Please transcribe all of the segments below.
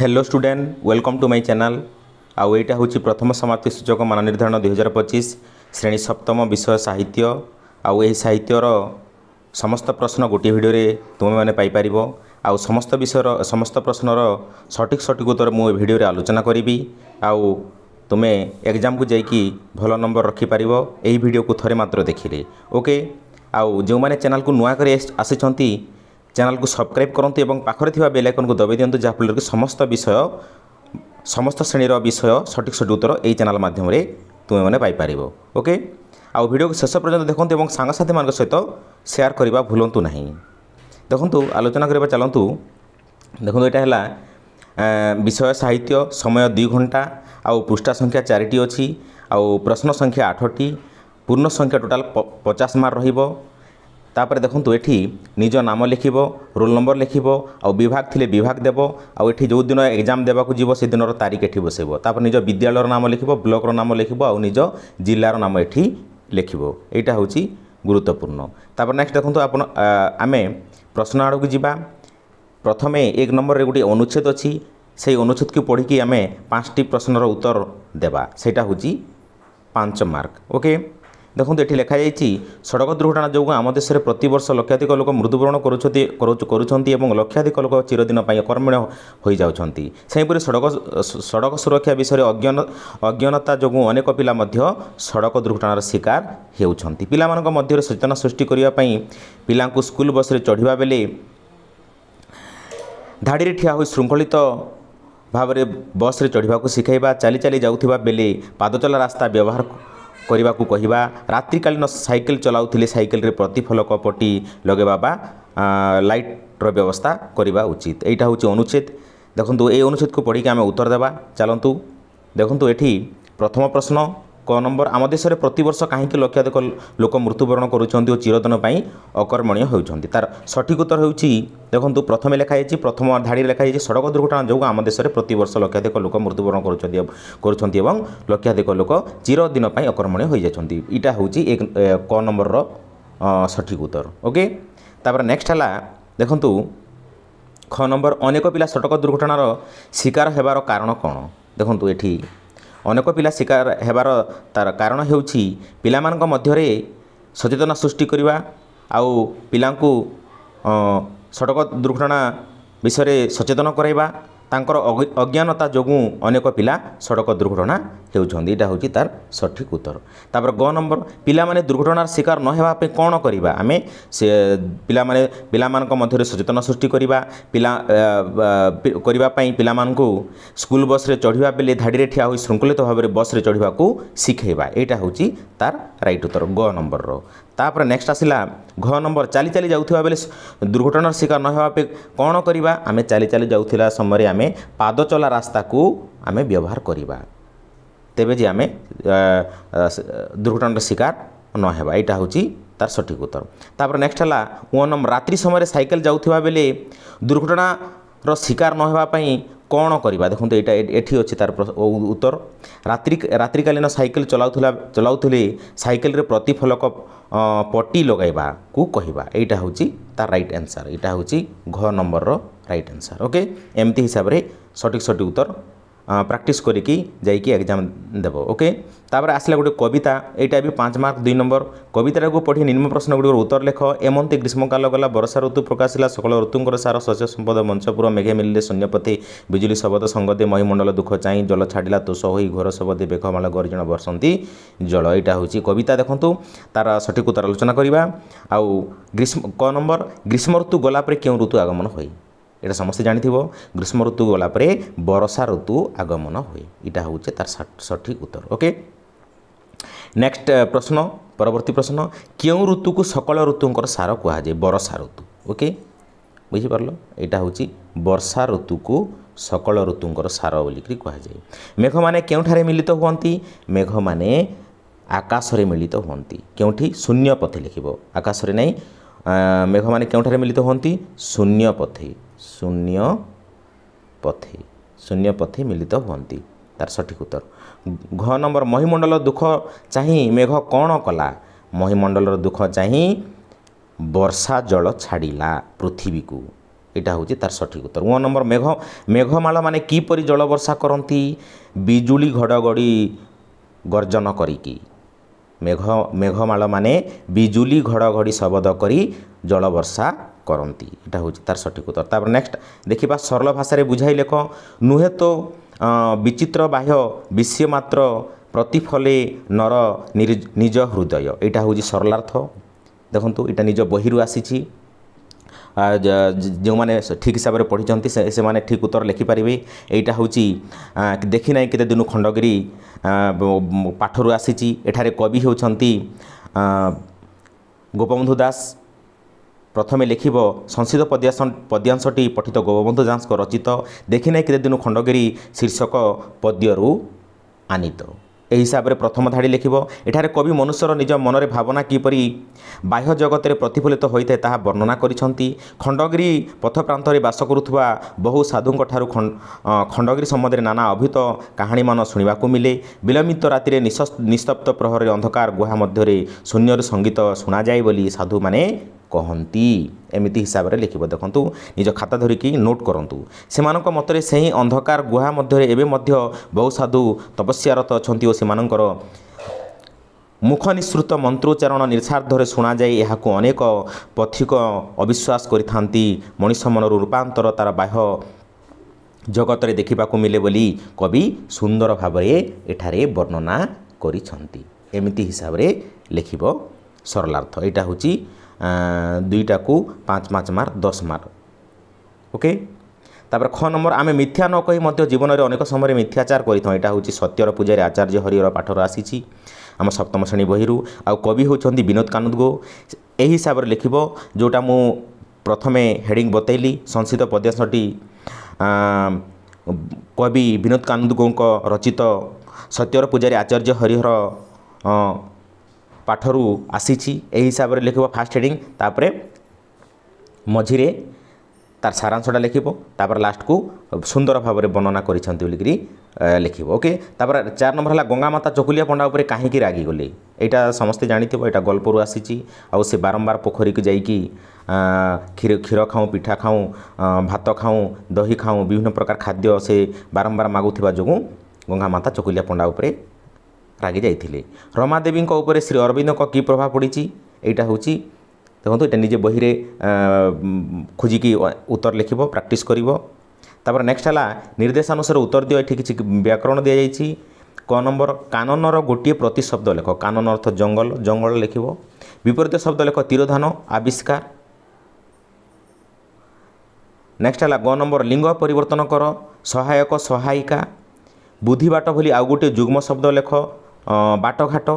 Hello student welcome to my channel आउ एटा हूँ प्रथम समाप्ति सूचक मान निर्धारण 2025 श्रेणी सप्तम विषय साहित्य आउ यही साहित्यर समस्त प्रश्न गोटे भिडियो तुम मैंने पाइपर आउ समस्त विषय समस्त प्रश्नर सठिक उत्तर मुझे भिडियो आलोचना करी आउ तुम्हें एग्जाम को जाकि भल नंबर रखिपर यही भिडियो को थरे मात्र देखिले ओके। आउ जो मैंने चैनल को नुआ कर आसी चैनल को सब्सक्राइब करते और पाखरे बेल आइकन को दबाई दिंतु जहाँफल कि समस्त विषय समस्त श्रेणीर विषय सठिक उत्तर यही चैनल माध्यम तुम्हें मैंने पाइपर ओके। आउ वीडियो को शेष पर्यंत देखते और सांगसाथी मान सहित शेयर करने भूलु ना। देखु आलोचना करवा चलतु देखो यहाँ है विषय साहित्य समय 2 घंटा आउ पृष्ठा संख्या 4टी अच्छी आउ प्रश्न संख्या 8टी पूर्ण संख्या टोटाल 50 मार्क रहिबो। तापर देखो ये निज नाम लिख रोल नंबर लिख आउ विभाग थिले विभाग देव आउ ये जो दिन एग्जाम देवाक जीव से दिन तारीख ये बसैब तापर निज विद्यालय नाम लिख ब्लॉक नाम लिख आउ निज जिलार नाम ये लिख यहाँ हूँ गुरुत्वपूर्ण। तापर नेक्स्ट देखो आप आम प्रश्न आड़ को जीवा प्रथम 1 नंबर रे गोटे अनुच्छेद अच्छी से अनुच्छेद को पढ़ी आम 5टी प्रश्नर उत्तर देवा सेटा हूँ 5 मार्क ओके। देखो ये लिखाई सड़क दुर्घटना जो आम देश में प्रत वर्ष लक्षाधिक लोक मृत्युवरण कर लक्षाधिक लोक चिरदिन अकर्मण्य हो जाती सेहीपरि सड़क सुरक्षा विषय अज्ञानता जो अनेक पिला सड़क दुर्घटनार शिकार होती। पिला मध्य सचेतना सृष्टि करने पिला स्कूल बस चढ़ा बेले धाड़ी ठिया हो श्रृंखलित भाव में बस चढ़ा शिखाइबा चली चली जाऊा बेले पादचला रास्ता व्यवहार करने को कहवा रात्रिकालीन साइकिल चलाउथिले साइकिल रे प्रतिफलक पट्टी लगेबा बा लाइटर व्यवस्था करवा उचित यहाँ हूँ अनुच्छेद। देखो ये अनुच्छेद को पढ़ी आम उत्तर देवा चलतु। देखो ये प्रथम प्रश्न क नंबर आम देश में प्रत वर्ष कहीं लक्षाधिक लोक मृत्युवरण करुँच चिरदिन अकर्मण्य होती तार सठिक उत्तर हो देखो प्रथम लिखाई प्रथम धाड़ी लिखाई सड़क दुर्घटना जो आम देश में प्रत वर्ष लक्षाधिक लोक मृत्युवरण कर लक्षाधिक लोक चिरदिन अकर्मण्य हो जाती यहाँ हूँ एक क नंबर सठिक उत्तर ओके। तापर नेक्स्ट है देखु ख नंबर अनेक पिला सड़क दुर्घटनार शिकार होबार कारण कौन। देखो ये अनेक पिला शिकार हेबार तार कारण हेउछि पिलामानक मध्यरे सचेतना सृष्टि करवा आउ पिलांकु सड़क दुर्घटना विषय सचेतन कराइबा तांकर अज्ञानता जोगु अनेक पिला सड़क दुर्घटना हेउछन्ति एटा होछि तार सठिक उत्तर। तापर ग नंबर पिला माने दुर्घटनार शिकार न हेबा पे कोन करिबा आमे से पिला माने पिलामानक मध्यरे सचेतना सृष्टि करवा पिला करबा पई पिलामानकु स्कूल बस रे चढ़िबा बेले धाड़ी रे ठिया होई श्रृंखलित भाव में बस रे चढ़िबा को शिखेबा एटा होछि तार राइट उत्तर ग नंबर रो। तापर नेक्स्ट आसिला घ नंबर चली चली जाउथिबा बेले दुर्घटनार शिकार न हेबा पे कोन करिबा आमे चली चली जाउथिला समय आमे पाद चला रास्ता को आमे व्यवहार करिबा तेबे जे आमे दुर्घटनार शिकार न हेबा एटा होछि तार सठिक उत्तर। तापर नेक्स्ट है 1 नंबर रात्रि समय साइकिल जाउथिबा बेले दुर्घटनार शिकार न हेबा पई कौन करवा देखो यहाँ एठी अच्छी तार उत्तर रात्रिकालीन साइकिल चलाउथिले साइकिल रे प्रतिफलक पट्टी लगाइबा को कहवा यहाँ हूँ तार राइट आंसर यहाँ हूँ घ नंबर राइट आंसर ओके। एमती हिसाब रे सठिक उत्तर प्रैक्टिस करिकी जाइकी एग्जाम देव ओके। तापर आसला गोटे कविता यहाँ भी 5 मार्क 2 नंबर कविता को पढ़ी निम्न प्रश्न गुड़ उत्तर लेख एमंती ग्रीष्मकाल गला वर्षा ऋतु प्रकाशिला सकल ऋतुंकर सार शस्य संपद मंचपुर मेघे मिलिले शून्यपथी बिजुली शबद संगदे महीमंडल दुख चाई जल छाड़ा तोष हो घोर शबदे मेघमाल गर्जन बरसती जल यहाँ हूँ कविता। देखूँ तार सठिक उत्तर आलोचना करवा आउ ग्रीष्म क नंबर ग्रीष्म ऋतु गलापर क्यों ऋतु आगमन हुए यहाँ समस्ते जानी ग्रीष्म ऋतु गलापर वर्षा ऋतु आगमन हुए यहाँ हूँ तार सठिक उत्तर ओके। नेक्स्ट प्रश्न परवर्ती प्रश्न क्यों ऋतु को सकल ऋतुंकर सार कहुए वर्षा ऋतु ओके बुझीपार यहाँ हूँ वर्षा ऋतु को सकल ऋतुंकर सार बोलिक कहुए। मेघ मैंने क्योंठारे मिलित हुअन्ति मेघ मैंने आकाश रे मिलित हुअन्ति क्योंठी शून्य पथे लिखिबो आकाश रे नहीं मेघ मैंने क्योंठारे मिलित हुअन्ति शून्य पथे मिलित हुअन्ति तार सठिक उत्तर। घ नंबर महीमंडल दुख चाही मेघ कौन कला महीमंडल दुख चाही वर्षा जल छाड़िला पृथ्वी को ଏଇଟା ହେଉଛି ତାର ସଠିକ୍ ଉତ୍ତର। 1 ନମ୍ବର ମେଘମାଳ ମାନେ କିପରି ଜଳ ବର୍ଷା କରନ୍ତି? ବିଜୁଳି ଘଡ଼ଘଡ଼ି ଗର୍ଜନ କରିକି। ମେଘମାଳ ମାନେ ବିଜୁଳି ଘଡ଼ଘଡ଼ି ଶବଦ କରି ଜଳ ବର୍ଷା କରନ୍ତି। ଏଇଟା ହେଉଛି ତାର ସଠିକ୍ ଉତ୍ତର। ତାପରେ ନେକ୍ସଟ ଦେଖିବା ସରଳ ଭାଷାରେ ବୁଝାଇ ଲେଖ। ନୁହେଁ ତ ବିଚିତ୍ର ବାହ୍ୟ ବିଷୟ ମାତ୍ର ପ୍ରତିଫଲେ ନର ନିଜ ହୃଦୟ। ଏଇଟା ହେଉଛି ସରଳାର୍ଥ। ଦେଖନ୍ତୁ ଏଇଟା ନିଜ ବହିରୁ ଆସିଛି। ଯେଉଁମାନେ ଠିକ୍ ହିସାବରେ ପଢ଼ିଛନ୍ତି ସେମାନେ ଠିକ୍ ଉତ୍ତର ଲେଖିପାରିବେ। ଏଇଟା ହେଉଛି ଦେଖି ନାହିଁ କେତେ ଦିନୁ ଖଣ୍ଡଗିରି ପାଠରୁ ଆସିଛି। ଏଠାରେ କବି ହେଉଛନ୍ତି ଗୋପବନ୍ଧୁ ଦାସ। ପ୍ରଥମେ ଲେଖିବ ସଂସ୍କୃତ ପଦ୍ୟାଂଶଟି ପଠିତ ଗୋପବନ୍ଧୁ ଦାସଙ୍କ ରଚିତ ଦେଖି ନାହିଁ କେତେ ଦିନୁ ଖଣ୍ଡଗିରି ଶୀର୍ଷକ ପଦ୍ୟରୁ ଆନିତ। ଏହି ହିସାବରେ ପ୍ରଥମ ଧାଡ଼ି ଲେଖିବ। ଏଠାରେ କବି ମନୁଷ୍ୟର ନିଜ ମନରେ ଭାବନା କିପରି ବାହ୍ୟ ଜଗତରେ ପ୍ରତିଫଳିତ ହୋଇଥାଏ ତାହା ବର୍ଣ୍ଣନା କରିଛନ୍ତି। ଖଣ୍ଡଗିରି ପଥ ପ୍ରାନ୍ତରେ ବାସ କରୁଥିବା ବହୁ ସାଧୁଙ୍କ ଠାରୁ ଖଣ୍ଡଗିରି ସମ୍ବନ୍ଧରେ ନାନା ଅଭୂତ କାହାଣୀମାନ ଶୁଣିବାକୁ ମିଳେ। ବିଳମ୍ବିତ ରାତିରେ ନିସ୍ତବ୍ଧ ପ୍ରହରରେ ଅନ୍ଧକାର ଗୁହା ମଧ୍ୟରେ ଶୂନ୍ୟରୁ ସଙ୍ଗୀତ ଶୁଣାଯାଏ ବୋଲି ସାଧୁମାନେ କହନ୍ତି। ଏମିତି ହିସାବରେ ଲେଖିବ। ଦେଖନ୍ତୁ ନିଜ ଖାତା ଧରିକି ନୋଟ୍ କରନ୍ତୁ। ସେମାନଙ୍କ ମତରେ ସେହି ଅନ୍ଧକାର ଗୁହା ମଧ୍ୟରେ ଏବେ ମଧ୍ୟ ବହୁ ସାଧୁ ତପସ୍ୟାରତ ଅଛନ୍ତି ଓ ସେମାନଙ୍କର ମୁଖ ନିଃସୃତ ମନ୍ତ୍ରୋଚ୍ଚାରଣ ନିଃସ୍ୱାର୍ଥରେ ଶୁଣାଯାଏ। ଏହାକୁ ଅନେକ ପଥିକ ଅବିଶ୍ୱାସ କରିଥାନ୍ତି। ମଣିଷ ମନରୁ ରୂପାନ୍ତର ତାର ବାହ୍ୟ ଜଗତରେ ଦେଖିବାକୁ ମିଳେ ବୋଲି କବି ସୁନ୍ଦର ଭାବରେ ଏଠାରେ ବର୍ଣ୍ଣନା କରିଛନ୍ତି। ଏମିତି ହିସାବରେ ଲେଖିବ ସରଳାର୍ଥ। ଏଇଟା ହେଉଛି 2ଟାକୁ 5 ମାର୍କ 10 ମାର୍କ। ଓକେ। ତାପରେ ଖ ନମ୍ବର ଆମେ ମିଥ୍ୟା ନ କହି ମଧ୍ୟ ଜୀବନରେ ଅନେକ ସମୟରେ ମିଥ୍ୟାଚାର କରିଥାଉ। ଏଇଟା ହେଉଛି ସତ୍ୟର ପୂଜାରୀ ଆଚାର୍ଯ୍ୟ ହରିହର ପାଠରୁ ଆସିଛି ଆମ 7ମ ଶ୍ରେଣୀ ବହିରୁ। ଆଉ କବି ହେଉଛନ୍ତି ବିନୋଦ କାନୁନଗୋ। ଏହି ହିସାବରେ ଲେଖିବ। ଯେଉଁଟା ମୁଁ ପ୍ରଥମେ ହେଡ଼ିଂ ବତେଇଲି ସଂସ୍କୃତ ପଦ୍ୟାଂଶଟି କବି ବିନୋଦ କାନୁନଗୋଙ୍କ ରଚିତ ସତ୍ୟର ପୂଜାରୀ ଆଚାର୍ଯ୍ୟ ହରିହର ପାଠରୁ ଆସିଛି। ଏହି ହିସାବରେ ଲେଖିବ ଫାଷ୍ଟ ହେଡ଼ିଂ। ତାପରେ ମଝିରେ ତାର ସାରାଂଶଟା ଲେଖିବ। ତାପରେ ଲାଷ୍ଟକୁ ସୁନ୍ଦର ଭାବରେ ବର୍ଣ୍ଣନା କରିଛନ୍ତି ବୋଲିକିରି ଲେଖିବ। ଓକେ। ତାପରେ 4 ନମ୍ବର ହେଲା ଗଙ୍ଗାମାତା ଚକୁଲିଆ ପଣ୍ଡା ଉପରେ କାହିଁକି ରାଗିଗଲେ? ଏଇଟା ସମସ୍ତେ ଜାଣିଥିବ। ଏଇଟା ଗଳ୍ପରୁ ଆସିଛି। ଆଉ ସେ ବାରମ୍ବାର ପୋଖରୀକୁ ଯାଇକି କ୍ଷୀର ଖାଉଁ, ପିଠା ଖାଉଁ, ଭାତ ଖାଉଁ, ଦହି ଖାଉଁ, ବିଭିନ୍ନ ପ୍ରକାର ଖାଦ୍ୟ ସେ ବାରମ୍ବାର ମାଗୁଥିବା ଯୋଗୁଁ ଗଙ୍ଗାମାତା ଚକୁଲିଆ ପଣ୍ଡା ଉପରେ ରାଗି ଯାଇଥିଲେ। ରମାଦେବୀଙ୍କ ଉପରେ ଶ୍ରୀ ଅରବିନ୍ଦଙ୍କ କି ପ୍ରଭାବ ପଡ଼ିଛି? ଏଇଟା ହେଉଛି ଦେଖନ୍ତୁ ଏଇଟା ନିଜେ ବହିରେ ଖୋଜିକି ଉତ୍ତର ଲେଖିବ, ପ୍ରାକ୍ଟିସ୍ କରିବ। ତାପରେ ନେକ୍ସଟ ହେଲା ନିର୍ଦ୍ଦେଶାନୁସାରେ ଉତ୍ତର ଦିଅ। ଏଠି କିଛି ବ୍ୟାକରଣ ଦିଆଯାଇଛି। କ ନମ୍ବର କାନନର ଗୋଟିଏ ପ୍ରତିଶବ୍ଦ ଲେଖ। କାନନ ଅର୍ଥ ଜଙ୍ଗଲ, ଜଙ୍ଗଲ ଲେଖିବ। ବିପରୀତ ଶବ୍ଦ ଲେଖ ତିରୋଧାନ, ଆବିଷ୍କାର। ନେକ୍ସଟ ହେଲା ଗ ନମ୍ବର ଲିଙ୍ଗ ପରିବର୍ତ୍ତନ କର, ସହାୟକ, ସହାୟିକା। ବୁଦ୍ଧିବାଟ ବୋଲି ଆଉ ଗୋଟିଏ ଯୁଗ୍ମ ଶବ୍ଦ ଲେଖ, ବାଟଘାଟ,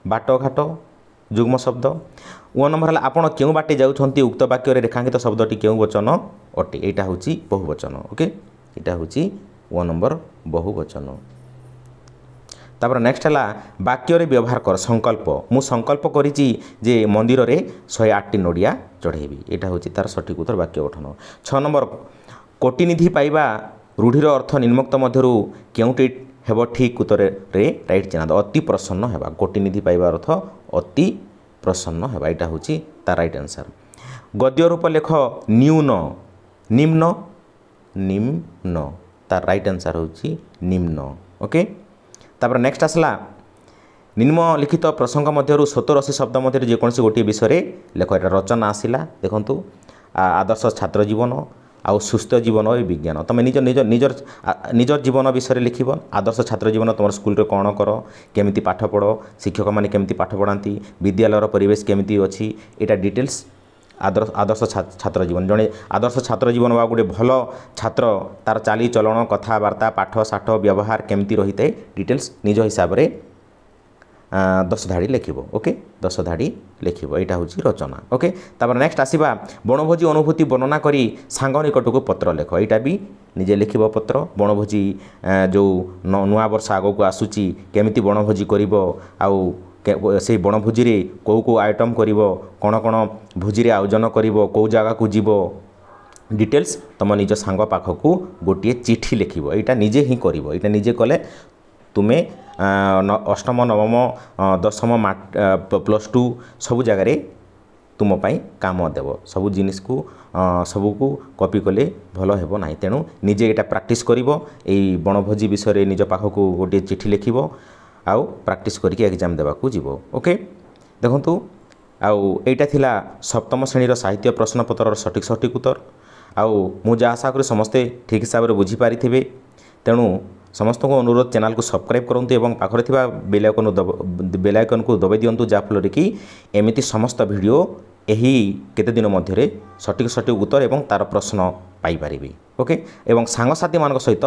ବାଟଘାଟ ଯୁଗ୍ମ ଶବ୍ଦ। 1 ନମ୍ବର ହେଲା ଆପଣ କେଉଁ ବାଟେ ଯାଉଛନ୍ତି ଉକ୍ତ ବାକ୍ୟରେ ରେଖାଙ୍କିତ ଶବ୍ଦଟି କେଉଁ ବଚନ ଅଟେ? ଏଇଟା ହେଉଛି ବହୁବଚନ। ଓକେ। ଏଇଟା ହେଉଛି 1 ନମ୍ବର ବହୁବଚନ। ତାପରେ ନେକ୍ସଟ ହେଲା ବାକ୍ୟରେ ବ୍ୟବହାର କର ସଂକଳ୍ପ। ମୁଁ ସଂକଳ୍ପ କରିଛି ଯେ ମନ୍ଦିରରେ 108ଟି ନଡ଼ିଆ ଚଢ଼େଇବି। ଏଇଟା ହେଉଛି ତାର ସଠିକ୍ ଉତ୍ତର ବାକ୍ୟ ଗଠନ। 6 ନମ୍ବର କୋଟିନିଧି ପାଇବା ରୂଢ଼ିର ଅର୍ଥ ନିମ୍ନୋକ୍ତ ମଧ୍ୟରୁ କେଉଁଟି ହେବ ଠିକ୍ ଉତ୍ତରରେ ରାଇଟ୍ ଚିହ୍ନ ଦେବ। ଅତି ପ୍ରସନ୍ନ ହେବା। କୋଟିନିଧି ପାଇବା ଅର୍ଥ ଅତି ପ୍ରସନ୍ନ ହେବା। ଏଇଟା ହେଉଛି ତାର ରାଇଟ୍ ଆନ୍ସର। ଗଦ୍ୟ ରୂପ ଲେଖ ନ୍ୟୁନ, ନିମ୍ନ, ନିମ୍ନ। ତାର ରାଇଟ୍ ଆନ୍ସର ହେଉଛି ନିମ୍ନ। ଓକେ। ତାପରେ ନେକ୍ସଟ ଆସିଲା ନିମ୍ନଲିଖିତ ପ୍ରସଙ୍ଗ ମଧ୍ୟରୁ 70-80 ଶବ୍ଦ ମଧ୍ୟରେ ଯେକୌଣସି ଗୋଟିଏ ବିଷୟରେ ଲେଖ। ଏଇଟା ରଚନା ଆସିଲା। ଦେଖନ୍ତୁ ଆଦର୍ଶ ଛାତ୍ର ଜୀବନ ଆଉ ସୁସ୍ଥ ଜୀବନ ଏ ବିଜ୍ଞାନ। ତୁମେ ନିଜର ଜୀବନ ବିଷୟରେ ଲେଖିବ। ଆଦର୍ଶ ଛାତ୍ର ଜୀବନ ତୁମର ସ୍କୁଲରେ କ'ଣ କର, କେମିତି ପାଠ ପଢ଼, ଶିକ୍ଷକମାନେ କେମିତି ପାଠ ପଢ଼ାନ୍ତି, ବିଦ୍ୟାଳୟର ପରିବେଶ କେମିତି ଅଛି, ଏଇଟା ଡିଟେଲ୍ସ ଆଦର୍ଶ ଛାତ୍ର ଜୀବନ। ଜଣେ ଆଦର୍ଶ ଛାତ୍ର ଜୀବନ ବା ଗୋଟେ ଭଲ ଛାତ୍ର ତାର ଚାଲିଚଳନ, କଥାବାର୍ତ୍ତା, ପାଠ ଶାଠ ବ୍ୟବହାର କେମିତି ରହିଥାଏ ଡିଟେଲ୍ସ ନିଜ ହିସାବରେ 10 ଧାଡ଼ି ଲେଖିବ। ଓକେ। 10 ଧାଡ଼ି ଲେଖିବ। ଏଇଟା ହେଉଛି ରଚନା। ଓକେ। ତାପରେ ନେକ୍ସଟ ଆସିବା ବଣଭୋଜି ଅନୁଭୂତି ବର୍ଣ୍ଣନା କରି ସାଙ୍ଗ ନିକଟକୁ ପତ୍ର ଲେଖ। ଏଇଟା ବି ନିଜେ ଲେଖିବ ପତ୍ର। ବଣଭୋଜି ଯେଉଁ ନୂଆ ବର୍ଷ ଆଗକୁ ଆସୁଛି କେମିତି ବଣଭୋଜି କରିବ, ଆଉ ସେଇ ବଣଭୋଜିରେ କେଉଁ କେଉଁ ଆଇଟମ୍ କରିବ, କ'ଣ କ'ଣ ଭୋଜିରେ ଆୟୋଜନ କରିବ, କେଉଁ ଜାଗାକୁ ଯିବ, ଡିଟେଲ୍ସ ତୁମ ନିଜ ସାଙ୍ଗ ପାଖକୁ ଗୋଟିଏ ଚିଠି ଲେଖିବ। ଏଇଟା ନିଜେ ହିଁ କରିବ। ଏଇଟା ନିଜେ କଲେ ତୁମେ ଅଷ୍ଟମ, ନବମ, 10ମ, +2 ସବୁ ଜାଗାରେ तुम पाई काम देव सब जिनिस को सबको कॉपी कले भल हेबो नाही तेणु निजे एटा प्रैक्टिस करिवो एई बनभोजी विषय निज पाखक गोटे चिठी लिखिवो आउ प्रैक्टिस करके एग्जाम देवा को जीवो ओके देखंतु आउ एटा थिला सप्तम श्रेणी साहित्य प्रश्नपत्र सठिक उत्तर आउ मु जा आशा करी समस्ते ठीक हिसाब से बुझी पारिथिबे तेणु समस्त को अनुरोध चैनल को सब्सक्राइब करंतु एवं पाखरे थिबा बेल आइकन को दबाई दियंतु जाफल कि एमिति समस्त वीडियो यही केते दिन मध्य सठिक उत्तर एवं तार प्रश्न पाई परिबे ओके एवं सांगसाथी मान सहित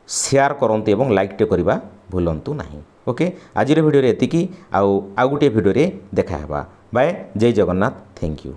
शेयर करंतु एवं लाइक टे करबा भूलंतु नाही ओके आज वीडियो रे एतिकी आउ गोटे वीडियो रे देखा हेबा बाय जय जगन्नाथ थैंक यू।